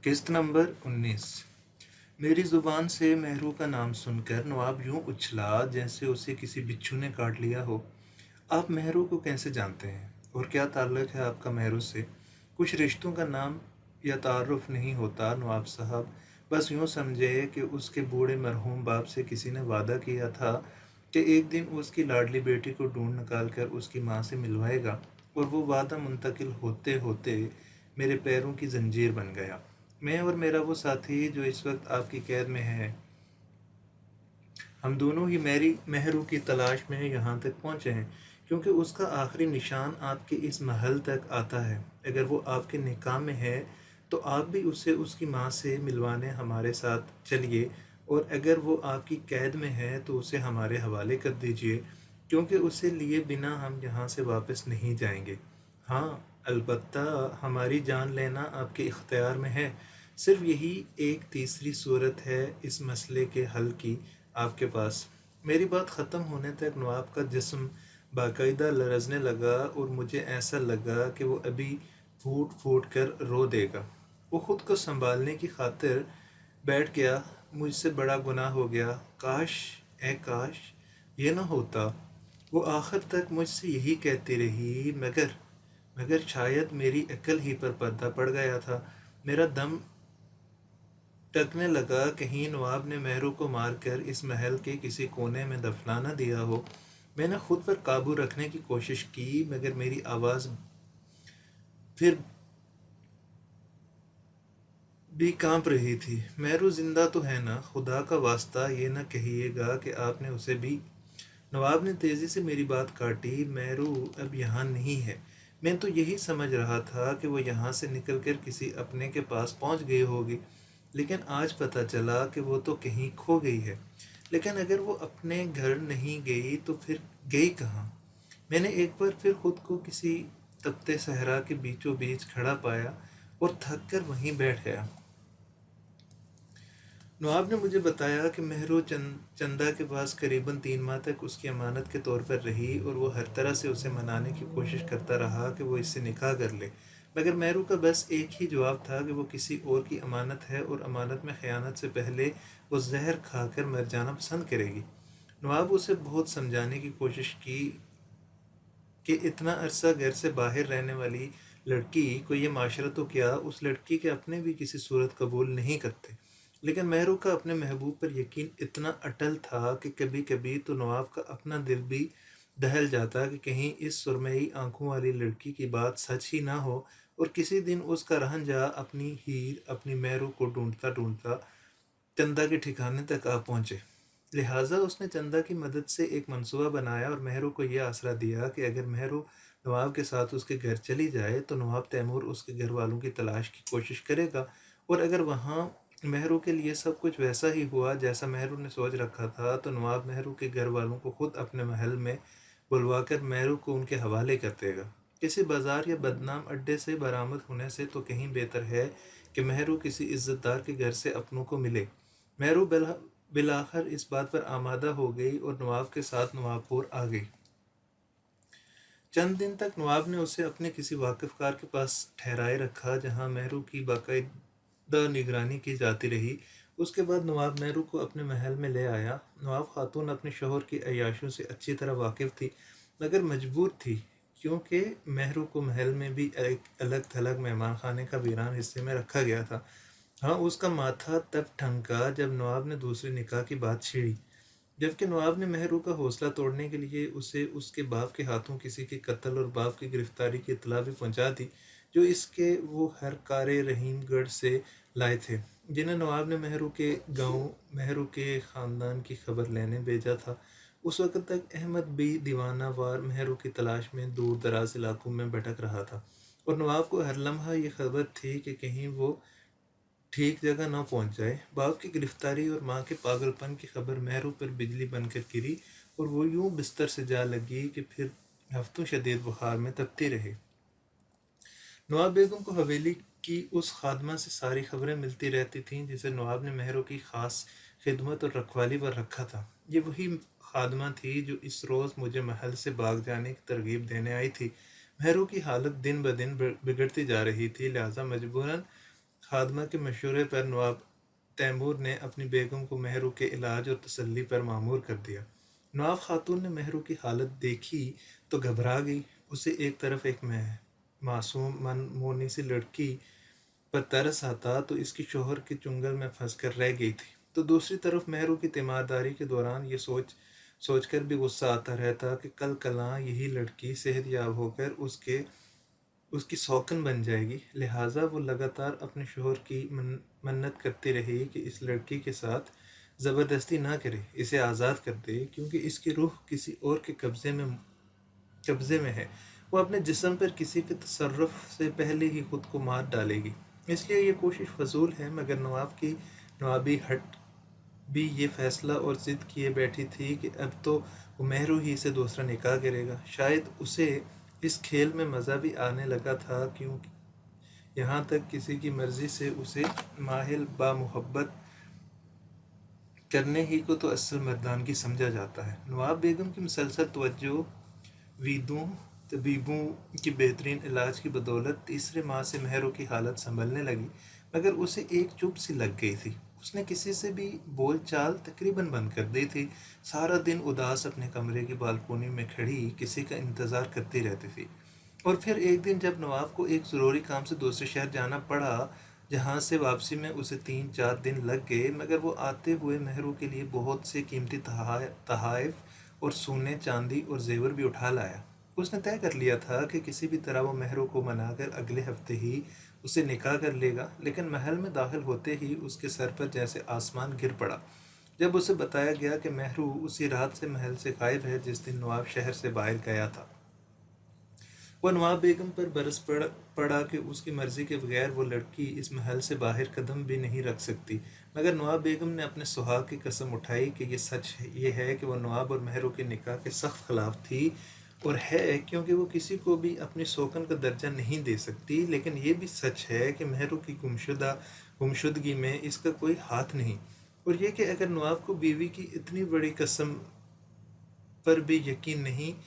قسط نمبر 19۔ میری زبان سے مہرو کا نام سن کر نواب یوں اچھلا جیسے اسے کسی بچھو نے کاٹ لیا ہو۔ آپ مہرو کو کیسے جانتے ہیں اور کیا تعلق ہے آپ کا مہرو سے؟ کچھ رشتوں کا نام یا تعارف نہیں ہوتا نواب صاحب، بس یوں سمجھے کہ اس کے بوڑھے مرحوم باپ سے کسی نے وعدہ کیا تھا کہ ایک دن اس کی لاڈلی بیٹی کو ڈھونڈ نکال کر اس کی ماں سے ملوائے گا، اور وہ وعدہ منتقل ہوتے ہوتے میرے پیروں کی زنجیر بن گیا۔ میں اور میرا وہ ساتھی جو اس وقت آپ کی قید میں ہے، ہم دونوں ہی میری مہرو کی تلاش میں یہاں تک پہنچے ہیں، کیونکہ اس کا آخری نشان آپ کے اس محل تک آتا ہے۔ اگر وہ آپ کے نکاح میں ہے تو آپ بھی اسے اس کی ماں سے ملوانے ہمارے ساتھ چلیے، اور اگر وہ آپ کی قید میں ہے تو اسے ہمارے حوالے کر دیجیے، کیونکہ اسے لیے بنا ہم یہاں سے واپس نہیں جائیں گے۔ ہاں، البتہ ہماری جان لینا آپ کے اختیار میں ہے۔ صرف یہی ایک تیسری صورت ہے اس مسئلے کے حل کی آپ کے پاس۔ میری بات ختم ہونے تک نواب کا جسم باقاعدہ لرزنے لگا اور مجھے ایسا لگا کہ وہ ابھی پھوٹ پھوٹ کر رو دے گا۔ وہ خود کو سنبھالنے کی خاطر بیٹھ گیا۔ مجھ سے بڑا گناہ ہو گیا، کاش اے کاش یہ نہ ہوتا۔ وہ آخر تک مجھ سے یہی کہتی رہی، مگر شاید میری عقل ہی پر پردہ پڑ گیا تھا۔ میرا دم ٹکنے لگا، کہیں نواب نے مہرو کو مار کر اس محل کے کسی کونے میں دفنا نہ دیا ہو۔ میں نے خود پر قابو رکھنے کی کوشش کی، مگر میری آواز پھر بھی کانپ رہی تھی۔ مہرو زندہ تو ہے نا؟ خدا کا واسطہ یہ نہ کہیے گا کہ آپ نے اسے بھی… نواب نے تیزی سے میری بات کاٹی۔ مہرو اب یہاں نہیں ہے۔ میں تو یہی سمجھ رہا تھا کہ وہ یہاں سے نکل کر کسی اپنے کے پاس پہنچ گئی ہوگی، لیکن آج پتہ چلا کہ وہ تو کہیں کھو گئی ہے۔ لیکن اگر وہ اپنے گھر نہیں گئی تو پھر گئی کہاں؟ میں نے ایک بار پھر خود کو کسی تپتے صحرا کے بیچوں بیچ کھڑا پایا اور تھک کر وہیں بیٹھ گیا۔ نواب نے مجھے بتایا کہ مہرو چندہ کے پاس قریباً 3 ماہ تک اس کی امانت کے طور پر رہی، اور وہ ہر طرح سے اسے منانے کی کوشش کرتا رہا کہ وہ اس سے نکاح کر لے، مگر مہرو کا بس ایک ہی جواب تھا کہ وہ کسی اور کی امانت ہے، اور امانت میں خیانت سے پہلے وہ زہر کھا کر مر جانا پسند کرے گی۔ نواب اسے بہت سمجھانے کی کوشش کی کہ اتنا عرصہ گھر سے باہر رہنے والی لڑکی کو یہ معاشرہ تو کیا، اس لڑکی کے اپنے بھی کسی صورت قبول نہیں کرتے، لیکن مہرو کا اپنے محبوب پر یقین اتنا اٹل تھا کہ کبھی کبھی تو نواب کا اپنا دل بھی دہل جاتا کہ کہیں اس سرمئی آنکھوں والی لڑکی کی بات سچ ہی نہ ہو، اور کسی دن اس کا رہنجا اپنی ہیر اپنی مہرو کو ڈھونڈتا ڈھونڈتا چندہ کے ٹھکانے تک آ پہنچے۔ لہٰذا اس نے چندہ کی مدد سے ایک منصوبہ بنایا اور مہرو کو یہ آسرا دیا کہ اگر مہرو نواب کے ساتھ اس کے گھر چلی جائے تو نواب تیمور اس کے گھر والوں کی تلاش کی کوشش کرے گا، اور اگر وہاں مہرو کے لیے سب کچھ ویسا ہی ہوا جیسا مہرو نے سوچ رکھا تھا تو نواب مہرو کے گھر والوں کو خود اپنے محل میں بلوا کر مہرو کو ان کے حوالے کر دے گا۔ کسی بازار یا بدنام اڈے سے برآمد ہونے سے تو کہیں بہتر ہے کہ مہرو کسی عزت دار کے گھر سے اپنوں کو ملے۔ مہرو بالآخر اس بات پر آمادہ ہو گئی اور نواب کے ساتھ نواب پور آ گئی۔ چند دن تک نواب نے اسے اپنے کسی واقف کار کے پاس ٹھہرائے رکھا جہاں مہرو کی باقاعدہ نگرانی کی جاتی رہی۔ اس کے بعد نواب مہرو کو اپنے محل میں لے آیا۔ نواب خاتون اپنے شوہر کی عیاشیوں سے اچھی طرح واقف تھی، مگر مجبور تھی، کیونکہ مہرو کو محل میں بھی ایک الگ تھلگ مہمان خانے کا ویران حصے میں رکھا گیا تھا۔ ہاں، اس کا ماتھا تب ٹھنکا جب نواب نے دوسرے نکاح کی بات چھیڑی، جبکہ نواب نے مہرو کا حوصلہ توڑنے کے لیے اسے اس کے باپ کے ہاتھوں کسی کے قتل اور باپ کی گرفتاری کی اطلاع بھی پہنچا دی، جو اس کے وہ ہر کار رحیم گڑھ سے لائے تھے، جنہیں نواب نے مہرو کے گاؤں مہرو کے خاندان کی خبر لینے بھیجا تھا۔ اس وقت تک احمد بھی دیوانہ وار مہرو کی تلاش میں دور دراز علاقوں میں بھٹک رہا تھا، اور نواب کو ہر لمحہ یہ خبر تھی کہ کہیں وہ ٹھیک جگہ نہ پہنچ جائے۔ باپ کی گرفتاری اور ماں کے پاگل پن کی خبر مہرو پر بجلی بن کر گری، اور وہ یوں بستر سے جا لگی کہ پھر ہفتوں شدید بخار میں تپتی رہی۔ نواب بیگم کو حویلی کی اس خادمہ سے ساری خبریں ملتی رہتی تھیں جسے نواب نے مہرو کی خاص خدمت اور رکھوالی پر رکھا تھا۔ یہ وہی خادمہ تھی جو اس روز مجھے محل سے بھاگ جانے کی ترغیب دینے آئی تھی۔ مہرو کی حالت دن بدن بگڑتی جا رہی تھی، لہٰذا مجبوراً خادمہ کے مشورے پر نواب تیمور نے اپنی بیگم کو مہرو کے علاج اور تسلی پر مامور کر دیا۔ نواب خاتون نے مہرو کی حالت دیکھی تو گھبرا گئی۔ اسے ایک طرف ایک معصوم منمونی سی لڑکی پر ترس آتا تو اس کی شوہر کے چنگل میں پھنس کر رہ گئی تھی، تو دوسری طرف مہرو کی تیمارداری کے دوران یہ سوچ کر بھی غصہ آتا رہتا کہ کل کلاں یہی لڑکی صحت یاب ہو کر اس کی سوکن بن جائے گی، لہٰذا وہ لگاتار اپنے شوہر کی منت کرتی رہی کہ اس لڑکی کے ساتھ زبردستی نہ کرے، اسے آزاد کر دے، کیونکہ اس کی روح کسی اور کے قبضے میں ہے، وہ اپنے جسم پر کسی کے تصرف سے پہلے ہی خود کو مار ڈالے گی، اس لیے یہ کوشش فضول ہے۔ مگر نواب کی نوابی ہٹ بھی یہ فیصلہ اور ضد کیے بیٹھی تھی کہ اب تو وہ مہرو ہی سے دوسرا نکاح کرے گا۔ شاید اسے اس کھیل میں مزہ بھی آنے لگا تھا، کیونکہ یہاں تک کسی کی مرضی سے اسے ماحل با محبت کرنے ہی کو تو اصل مردانگی سمجھا جاتا ہے۔ نواب بیگم کی مسلسل توجہ، ویدوں، طبیبوں کی بہترین علاج کی بدولت تیسرے ماہ سے مہرو کی حالت سنبھلنے لگی، مگر اسے ایک چپ سی لگ گئی تھی۔ اس نے کسی سے بھی بول چال تقریباً بند کر دی تھی، سارا دن اداس اپنے کمرے کی بالکونی میں کھڑی کسی کا انتظار کرتی رہتی تھی۔ اور پھر ایک دن جب نواب کو ایک ضروری کام سے دوسرے شہر جانا پڑا، جہاں سے واپسی میں اسے 3-4 دن لگ گئے، مگر وہ آتے ہوئے مہرو کے لیے بہت سے قیمتی تحائف اور سونے، چاندی اور زیور بھی اٹھا لایا۔ اس نے طے کر لیا تھا کہ کسی بھی طرح وہ مہرو کو منا کر اگلے ہفتے ہی اسے نکاح کر لے گا، لیکن محل میں داخل ہوتے ہی اس کے سر پر جیسے آسمان گر پڑا جب اسے بتایا گیا کہ مہرو اسی رات سے محل سے غائب ہے جس دن نواب شہر سے باہر گیا تھا۔ وہ نواب بیگم پر برس پڑا کہ اس کی مرضی کے بغیر وہ لڑکی اس محل سے باہر قدم بھی نہیں رکھ سکتی، مگر نواب بیگم نے اپنے سہاگ کی قسم اٹھائی کہ یہ ہے کہ وہ نواب اور مہرو کے نکاح کے سخت خلاف تھی، اور ہے کیونکہ وہ کسی کو بھی اپنی سوکن کا درجہ نہیں دے سکتی، لیکن یہ بھی سچ ہے کہ مہرو کی گمشدگی میں اس کا کوئی ہاتھ نہیں، اور یہ کہ اگر نواب کو بیوی کی اتنی بڑی قسم پر بھی یقین نہیں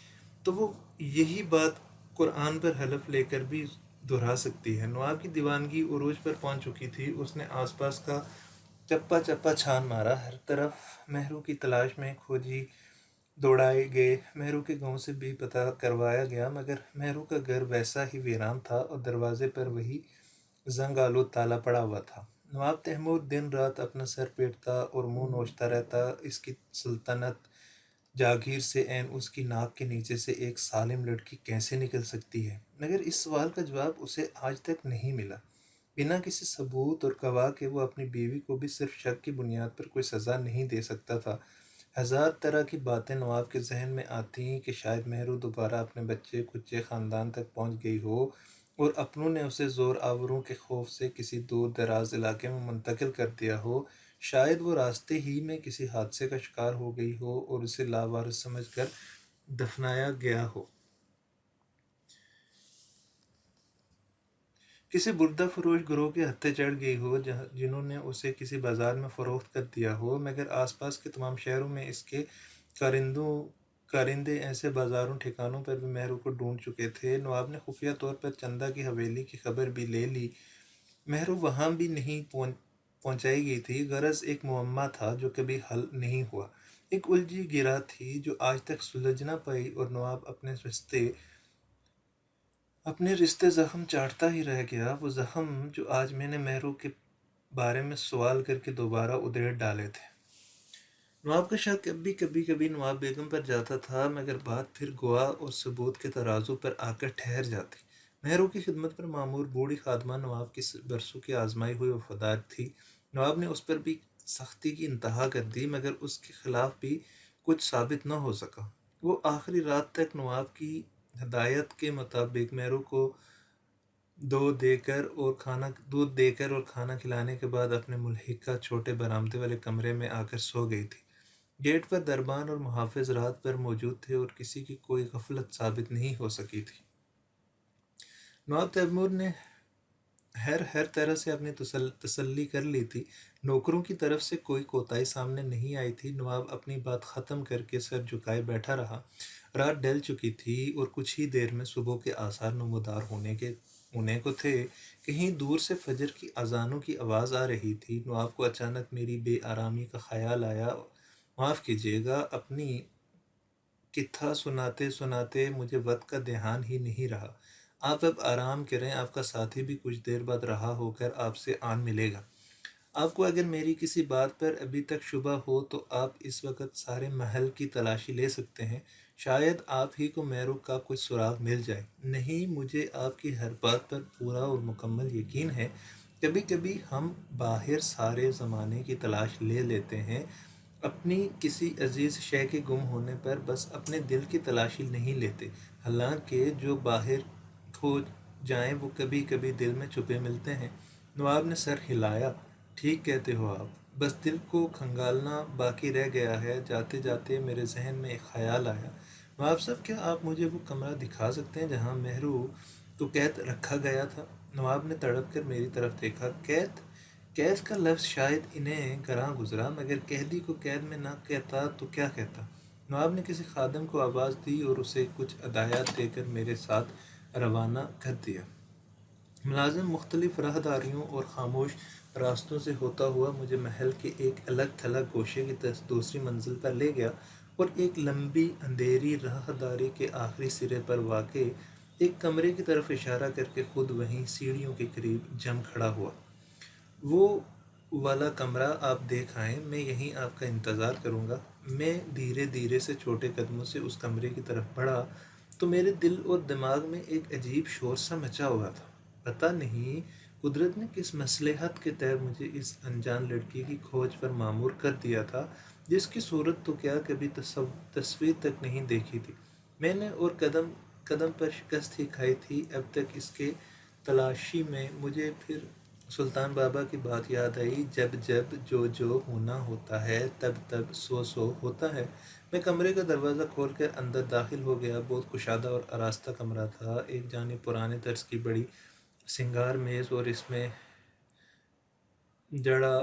تو وہ یہی بات قرآن پر حلف لے کر بھی دہرا سکتی ہے۔ نواب کی دیوانگی عروج پر پہنچ چکی تھی، اس نے آس پاس کا چپا چپا چھان مارا، ہر طرف مہرو کی تلاش میں کھوجی دوڑائے گئے، مہرو کے گاؤں سے بھی پتہ کروایا گیا، مگر مہرو کا گھر ویسا ہی ویران تھا اور دروازے پر وہی زنگ آلود تالا پڑا ہوا تھا۔ نواب تیمور دن رات اپنا سر پیٹتا اور منہ نوچتا رہتا، اس کی سلطنت جاگیر سے عین اس کی ناک کے نیچے سے ایک سالم لڑکی کیسے نکل سکتی ہے؟ مگر اس سوال کا جواب اسے آج تک نہیں ملا۔ بنا کسی ثبوت اور گواہ کے وہ اپنی بیوی کو بھی صرف شک کی بنیاد پر کوئی سزا نہیں دے سکتا تھا۔ ہزار طرح کی باتیں نواب کے ذہن میں آتیں کہ شاید مہرو دوبارہ اپنے بچے کچے خاندان تک پہنچ گئی ہو اور اپنوں نے اسے زور آوروں کے خوف سے کسی دور دراز علاقے میں منتقل کر دیا ہو، شاید وہ راستے ہی میں کسی حادثے کا شکار ہو گئی ہو اور اسے لاوارث سمجھ کر دفنایا گیا ہو، کسی بردہ فروش گروہ کے ہتھے چڑھ گئی ہو جنہوں نے اسے کسی بازار میں فروخت کر دیا ہو، مگر آس پاس کے تمام شہروں میں اس کے کارندے ایسے بازاروں ٹھکانوں پر بھی مہرو کو ڈھونڈ چکے تھے۔ نواب نے خفیہ طور پر چندہ کی حویلی کی خبر بھی لے لی، مہرو وہاں بھی نہیں پہنچائی گئی تھی۔ غرض ایک معمہ تھا جو کبھی حل نہیں ہوا، ایک الجھی گرہ تھی جو آج تک سلجھ نہ پائی، اور نواب اپنے رشتے زخم چاٹتا ہی رہ گیا، وہ زخم جو آج میں نے مہرو کے بارے میں سوال کر کے دوبارہ ادھیڑ ڈالے تھے۔ نواب کا شک کبھی نواب بیگم پر جاتا تھا، مگر بات پھر گواہ اور ثبوت کے ترازو پر آ کر ٹھہر جاتی۔ مہرو کی خدمت پر معمور بوڑھی خادمہ نواب کی برسوں کی آزمائی ہوئی وفادار تھی۔ نواب نے اس پر بھی سختی کی انتہا کر دی، مگر اس کے خلاف بھی کچھ ثابت نہ ہو سکا۔ وہ آخری رات تک نواب کی ہدایت کے مطابق مہرو کو دودھ دے کر اور کھانا کھلانے کے بعد اپنے ملحقہ چھوٹے برآمدے والے کمرے میں آ کر سو گئی تھی۔ گیٹ پر دربان اور محافظ رات بھر موجود تھے اور کسی کی کوئی غفلت ثابت نہیں ہو سکی تھی۔ نواب تیمور نے ہر طرح سے اپنی تسلی کر لی تھی، نوکروں کی طرف سے کوئی کوتاہی سامنے نہیں آئی تھی۔ نواب اپنی بات ختم کر کے سر جھکائے بیٹھا رہا۔ رات ڈھل چکی تھی اور کچھ ہی دیر میں صبح کے آثار نمودار ہونے کو تھے، کہیں دور سے فجر کی اذانوں کی آواز آ رہی تھی۔ نواب کو اچانک میری بے آرامی کا خیال آیا۔ معاف کیجیے گا، اپنی کتھا سناتے سناتے مجھے وقت کا دھیان ہی نہیں رہا۔ آپ اب آرام کریں، آپ کا ساتھی بھی کچھ دیر بعد رہا ہو کر آپ سے آن ملے گا۔ آپ کو اگر میری کسی بات پر ابھی تک شبہ ہو تو آپ اس وقت سارے محل کی تلاشی لے سکتے ہیں، شاید آپ ہی کو مہرو کا کوئی سراغ مل جائے۔ نہیں، مجھے آپ کی ہر بات پر پورا اور مکمل یقین ہے۔ کبھی کبھی ہم باہر سارے زمانے کی تلاش لے لیتے ہیں، اپنی کسی عزیز شے کے گم ہونے پر بس اپنے دل کی تلاشی نہیں لیتے، حالانکہ جو باہر کھو جائیں وہ کبھی کبھی دل میں چھپے ملتے ہیں۔ نواب نے سر ہلایا۔ ٹھیک کہتے ہو آپ، بس دل کو کھنگالنا باقی رہ گیا ہے۔ جاتے جاتے میرے ذہن میں ایک خیال آیا۔ نواب صاحب، کیا آپ مجھے وہ کمرہ دکھا سکتے ہیں جہاں مہرو کو قید رکھا گیا تھا؟ نواب نے تڑپ کر میری طرف دیکھا۔ قید؟ قید کا لفظ شاید انہیں گراں گزرا، مگر قیدی کو قید میں نہ کہتا تو کیا کہتا؟ نواب نے کسی خادم کو آواز دی اور اسے کچھ ہدایات دے کر میرے ساتھ روانہ کر دیا۔ ملازم مختلف راہداریوں اور خاموش راستوں سے ہوتا ہوا مجھے محل کے ایک الگ تھلگ گوشے کی دوسری منزل پر لے گیا اور ایک لمبی اندھیری راہداری کے آخری سرے پر واقع ایک کمرے کی طرف اشارہ کر کے خود وہیں سیڑھیوں کے قریب جم کھڑا ہوا۔ وہ والا کمرہ آپ دیکھ آئیں، میں یہیں آپ کا انتظار کروں گا۔ میں دھیرے دھیرے سے چھوٹے قدموں سے اس کمرے کی طرف بڑھا تو میرے دل اور دماغ میں ایک عجیب شور سا مچا ہوا تھا۔ پتہ نہیں قدرت نے کس مصلحت کے تحت مجھے اس انجان لڑکی کی کھوج پر مامور کر دیا تھا، جس کی صورت تو کیا کبھی تصویر تک نہیں دیکھی تھی میں نے، اور قدم قدم پر شکست ہی کھائی تھی۔ اب تک اس کے تلاشی میں مجھے پھر سلطان بابا کی بات یاد آئی، جب جب جو جو ہونا ہوتا ہے تب تب سو سو ہوتا ہے۔ میں کمرے کا دروازہ کھول کر اندر داخل ہو گیا۔ بہت کشادہ اور آراستہ کمرہ تھا۔ ایک جانب پرانے طرز کی بڑی سنگار میز اور اس میں جڑا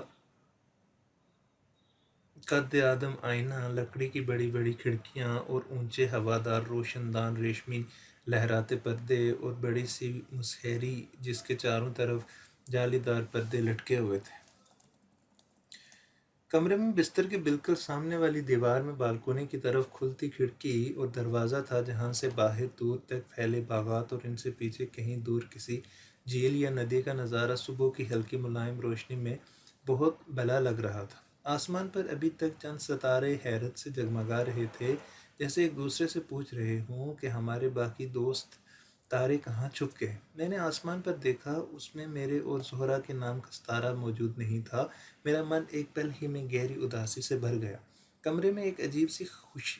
قد آدم آئینہ، لکڑی کی بڑی بڑی کھڑکیاں اور اونچے ہوادار روشن دان ریشمی لہراتے پردے اور بڑی سی مسہری جس کے چاروں طرف جالی دار پردے لٹکے ہوئے تھے۔ کمرے میں بستر کے بالکل سامنے والی دیوار میں بالکونی کی طرف کھلتی کھڑکی اور دروازہ تھا، جہاں سے باہر دور تک پھیلے باغات اور ان سے پیچھے کہیں دور کسی جھیل یا ندی کا نظارہ صبح کی ہلکی ملائم روشنی میں بہت بھلا لگ رہا تھا۔ آسمان پر ابھی تک چند ستارے حیرت سے جگمگا رہے تھے، جیسے ایک دوسرے سے پوچھ رہے ہوں کہ ہمارے باقی دوست تارے کہاں چھپ گئے۔ میں نے آسمان پر دیکھا، اس میں میرے اور زہرا کے نام کا ستارہ موجود نہیں تھا۔ میرا من ایک پل ہی میں گہری اداسی سے بھر گیا۔ کمرے میں ایک عجیب سی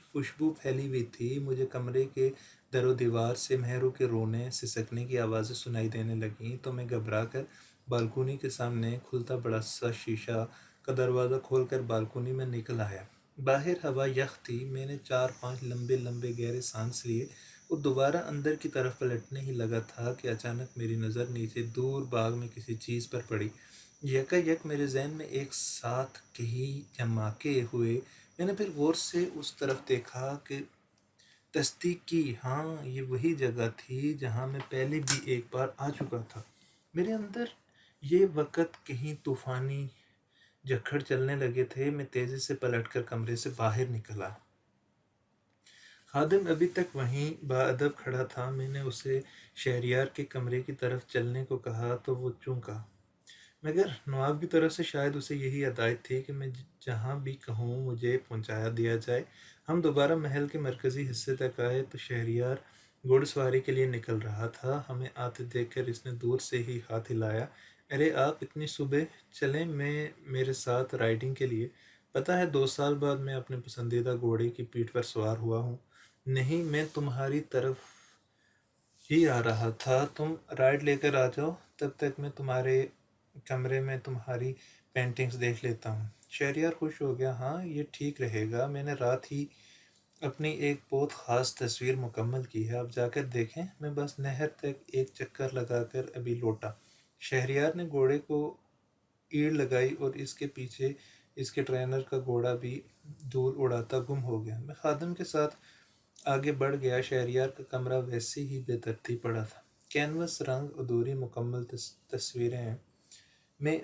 خوشبو پھیلی ہوئی تھی۔ مجھے کمرے کے در و دیوار سے مہرو کے رونے سسکنے کی آوازیں سنائی دینے لگیں تو میں گھبرا کر بالکونی کے سامنے کھلتا بڑا سا شیشہ کا دروازہ کھول کر بالکونی میں نکل آیا۔ باہر ہوا یخ تھی۔ میں نے 4-5 لمبے لمبے گہرے سانس لیے اور دوبارہ اندر کی طرف پلٹنے ہی لگا تھا کہ اچانک میری نظر نیچے دور باغ میں کسی چیز پر پڑی۔ یکا یک میرے ذہن میں ایک ساتھ کئی جماکے ہوئے۔ میں نے پھر غور سے اس طرف دیکھا کہ تصدیق کی، ہاں یہ وہی جگہ تھی جہاں میں پہلے بھی ایک بار آ چکا تھا۔ میرے اندر یہ وقت کہیں طوفانی جھکڑ چلنے لگے تھے۔ میں تیزی سے پلٹ کر کمرے سے باہر نکلا۔ خادم ابھی تک وہیں باادب کھڑا تھا۔ میں نے اسے شہریار کے کمرے کی طرف چلنے کو کہا تو وہ چونکا، مگر نواب کی طرف سے شاید اسے یہی ہدایت تھی کہ میں جہاں بھی کہوں مجھے پہنچا دیا جائے۔ ہم دوبارہ محل کے مرکزی حصے تک آئے تو شہریار گھوڑ سواری کے لیے نکل رہا تھا۔ ہمیں آتے دیکھ کر اس نے دور سے ہی ہاتھ ہلایا۔ ارے آپ اتنی صبح چلیں میرے ساتھ رائڈنگ کے لیے؟ پتہ ہے 2 سال بعد میں اپنے پسندیدہ گھوڑے کی پیٹھ پر سوار ہوا ہوں۔ نہیں، میں تمہاری طرف ہی آ رہا تھا۔ تم رائڈ لے کر آ جاؤ، تب تک میں تمہارے کمرے میں تمہاری پینٹنگز دیکھ لیتا ہوں۔ شہریار خوش ہو گیا۔ ہاں یہ ٹھیک رہے گا، میں نے رات ہی اپنی ایک بہت خاص تصویر مکمل کی ہے، آپ جا کر دیکھیں۔ میں بس نہر تک ایک چکر لگا کر ابھی لوٹا۔ شہریار نے گھوڑے کو ایڑ لگائی اور اس کے پیچھے اس کے ٹرینر کا گھوڑا بھی دور اڑاتا گم ہو گیا۔ میں خادم کے ساتھ آگے بڑھ گیا۔ شہریار کا کمرہ ویسے ہی بے ترتیب پڑا تھا۔ کینوس رنگ ادھوری مکمل تصویریں ہیں۔ میں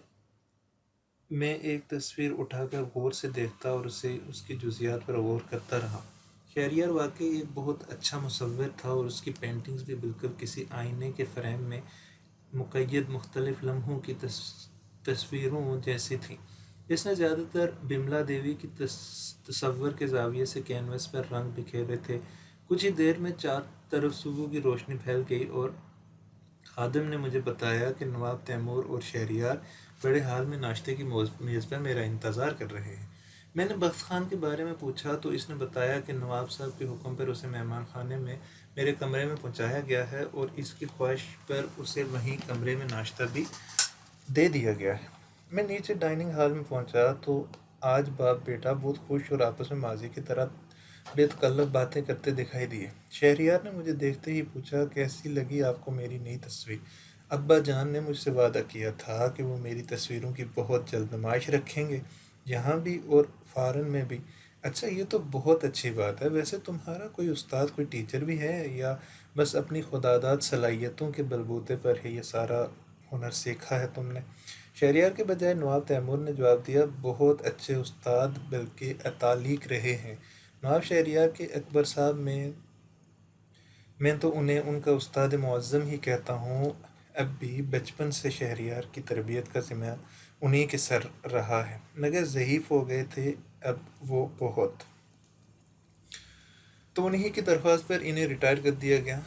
میں ایک تصویر اٹھا کر غور سے دیکھتا اور اس کی جزیات پر غور کرتا رہا۔ شہریار واقعی ایک بہت اچھا مصور تھا اور اس کی پینٹنگز بھی بالکل کسی آئینے کے فریم میں مقید مختلف لمحوں کی تصویروں جیسی تھیں۔ اس نے زیادہ تر بملا دیوی کی تصور کے زاویے سے کینوس پر رنگ بکھیرے تھے۔ کچھ ہی دیر میں چار طرف صبح کی روشنی پھیل گئی اور خادم نے مجھے بتایا کہ نواب تیمور اور شہریار بڑے حال میں ناشتے کی میز پر میرا انتظار کر رہے ہیں۔ میں نے بخت خان کے بارے میں پوچھا تو اس نے بتایا کہ نواب صاحب کے حکم پر اسے مہمان خانے میں میرے کمرے میں پہنچایا گیا ہے اور اس کی خواہش پر اسے وہیں کمرے میں ناشتہ بھی دے دیا گیا ہے۔ میں نیچے ڈائننگ ہال میں پہنچا تو آج باپ بیٹا بہت خوش اور آپس میں ماضی کی طرح بے تکلف باتیں کرتے دکھائی دیے۔ شہریار نے مجھے دیکھتے ہی پوچھا، کیسی لگی آپ کو میری نئی تصویر؟ ابا جان نے مجھ سے وعدہ کیا تھا کہ وہ میری تصویروں کی بہت جلد نمائش رکھیں گے، یہاں بھی اور فارن میں بھی۔ اچھا، یہ تو بہت اچھی بات ہے۔ ویسے تمہارا کوئی استاد، کوئی ٹیچر بھی ہے یا بس اپنی خداداد صلاحیتوں کے بلبوتے پر ہی یہ سارا ہنر سیکھا ہے تم نے؟ شہریار کے بجائے نواب تیمور نے جواب دیا، بہت اچھے استاد بلکہ اتالیق رہے ہیں نواب شہریار کے اکبر صاحب۔ میں تو انہیں ان کا استاد معظم ہی کہتا ہوں۔ اب بھی بچپن سے شہریار کی تربیت کا ذمہ انہی کے سر رہا ہے، مگر ضعیف ہو گئے تھے اب وہ بہت، تو انہی کی درخواست پر انہیں ریٹائر کر دیا گیا۔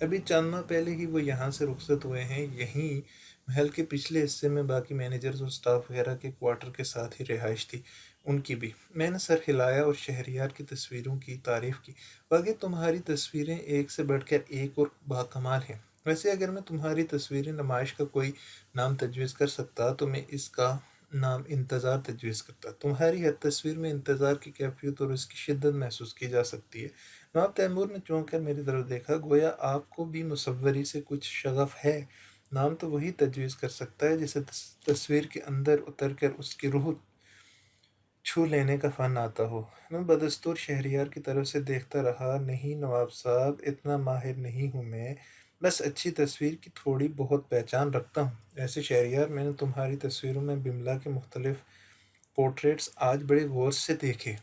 ابھی چند ماہ پہلے ہی وہ یہاں سے رخصت ہوئے ہیں۔ یہیں محل کے پچھلے حصے میں باقی مینیجرز اور سٹاف وغیرہ کے کوارٹر کے ساتھ ہی رہائش تھی ان کی بھی۔ میں نے سر ہلایا اور شہریار کی تصویروں کی تعریف کی۔ واقعی تمہاری تصویریں ایک سے بڑھ کر ایک اور باکمال ہیں۔ ویسے اگر میں تمہاری تصویری نمائش کا کوئی نام تجویز کر سکتا تو میں اس کا نام انتظار تجویز کرتا۔ تمہاری ہر تصویر میں انتظار کی کیفیت اور اس کی شدت محسوس کی جا سکتی ہے۔ نواب تیمور نے چونک کر میری طرف دیکھا، گویا آپ کو بھی مصوری سے کچھ شغف ہے۔ نام تو وہی تجویز کر سکتا ہے جسے تصویر کے اندر اتر کر اس کی روح چھو لینے کا فن آتا ہو۔ میں بدستور شہریار کی طرف سے دیکھتا رہا۔ نہیں نواب صاحب، اتنا ماہر نہیں ہوں میں، بس اچھی تصویر کی تھوڑی بہت پہچان رکھتا ہوں۔ ایسے شہریار، میں نے تمہاری تصویروں میں بملا کے مختلف پورٹریٹس آج بڑے غور سے دیکھے۔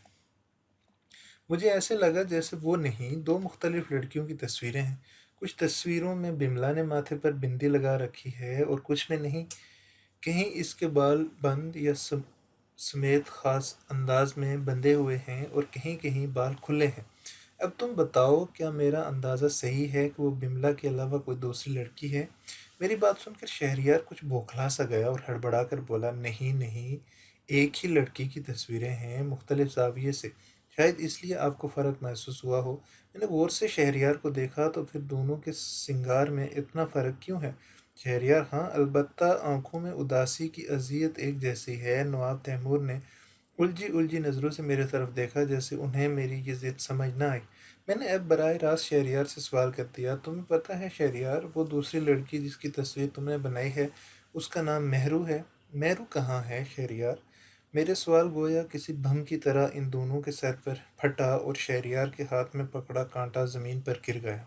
مجھے ایسے لگا جیسے وہ نہیں، دو مختلف لڑکیوں کی تصویریں ہیں۔ کچھ تصویروں میں بملا نے ماتھے پر بندی لگا رکھی ہے اور کچھ میں نہیں۔ کہیں اس کے بال بند یا سمیت خاص انداز میں بندھے ہوئے ہیں اور کہیں کہیں بال کھلے ہیں۔ اب تم بتاؤ، کیا میرا اندازہ صحیح ہے کہ وہ بملا کے علاوہ کوئی دوسری لڑکی ہے؟ میری بات سن کر شہریار کچھ بوکھلا سا گیا اور ہڑبڑا کر بولا، نہیں نہیں، ایک ہی لڑکی کی تصویریں ہیں، مختلف زاویے سے، شاید اس لیے آپ کو فرق محسوس ہوا ہو۔ میں نے غور سے شہریار کو دیکھا، تو پھر دونوں کے سنگار میں اتنا فرق کیوں ہے؟ شہریار، ہاں البتہ آنکھوں میں اداسی کی اذیت ایک جیسی ہے۔ نواب تیمور نے الجھی نظروں سے میرے طرف دیکھا، جیسے انہیں میری یہ ضد سمجھ نہ آئی۔ میں نے اب براہ راست شہریار سے سوال کر دیا، تمہیں پتہ ہے شہریار، وہ دوسری لڑکی جس کی تصویر تم نے بنائی ہے اس کا نام مہرو ہے؟ مہرو کہاں ہے شہریار؟ میرے سوال گویا کسی بم کی طرح ان دونوں کے سر پر پھٹا اور شہریار کے ہاتھ میں پکڑا کانٹا زمین پر گر گیا۔